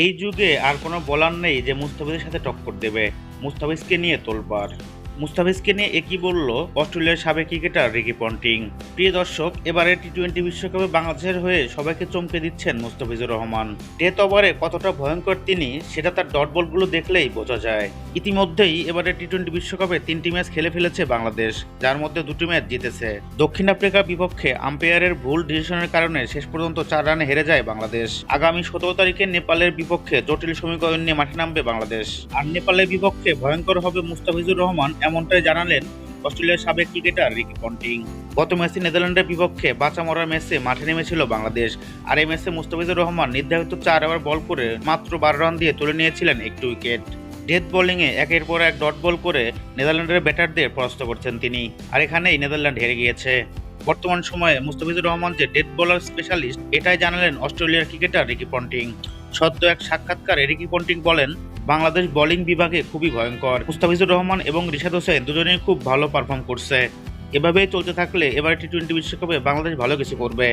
এই যুগে আর কোনো বলার নেই যে মুস্তাফিজের সাথে টক্কর দেবে। মুস্তাফিজকে নিয়ে তোলপাড়। মুস্তাফিজকে নিয়ে একই বলল অস্ট্রেলিয়ার সাবেক ক্রিকেটার রিকি পন্টিং। প্রিয় দর্শক, এবারে টি-20 বিশ্বকাপে বাংলাদেশের হয়ে সবাইকে চমকে দিচ্ছেন মুস্তাফিজুর রহমান। ডেথ ওভারে কতটা ভয়ঙ্কর তিনি, সেটা তার ডট বলগুলো দেখলেই বোঝা যায়। ইতিমধ্যেই এবারে টি-20 বিশ্বকাপে 3টি ম্যাচ খেলে ফেলেছে বাংলাদেশ, যার মধ্যে 2টি ম্যাচ জিতেছে। দক্ষিণ আফ্রিকার বিপক্ষে আম্পায়ারের ভুল ডিসিশনের কারণে শেষ পর্যন্ত 4 রানে হেরে যায় বাংলাদেশ। আগামী 17 তারিখে নেপালের বিপক্ষে জটিল সমীকরণ নিয়ে মাঠে নামবে বাংলাদেশ। আর নেপালের বিপক্ষে ভয়ঙ্কর হবে মুস্তাফিজুর রহমান, এমনটাই জানালেন অস্ট্রেলিয়ার সাবেক ক্রিকেটার রিকি পন্টিং। গত ম্যাচে নেদারল্যান্ডের বিপক্ষে বাঁচা মরার ম্যাচে মাঠে নেমেছিল বাংলাদেশ। আর এই ম্যাচে মুস্তাফিজুর রহমান নির্ধারিত 4 ওভার বল করে মাত্র 12 রান দিয়ে তুলে নিয়েছিলেন একটি উইকেট। ডেথ বোলিংয়ে একের পর এক ডট বল করে নেদারল্যান্ডের ব্যাটারদের পরাস্ত করছেন তিনি। আর এখানেই নেদারল্যান্ড হেরে গিয়েছে। বর্তমান সময়ে মুস্তাফিজুর রহমান যে ডেথ বোলার স্পেশালিস্ট, এটাই জানালেন অস্ট্রেলিয়ার ক্রিকেটার রিকি পন্টিং। সদ্য এক সাক্ষাৎকারে রিকি পন্টিং বলেন, বাংলাদেশ বোলিং বিভাগে খুবই ভয়ঙ্কর। মুস্তাফিজুর রহমান এবং রিশাদ হোসেন দুজনেই খুব ভালো পারফর্ম করছে। এভাবেই চলতে থাকলে এবারে টি-20 বিশ্বকাপে বাংলাদেশ ভালো কিছু করবে।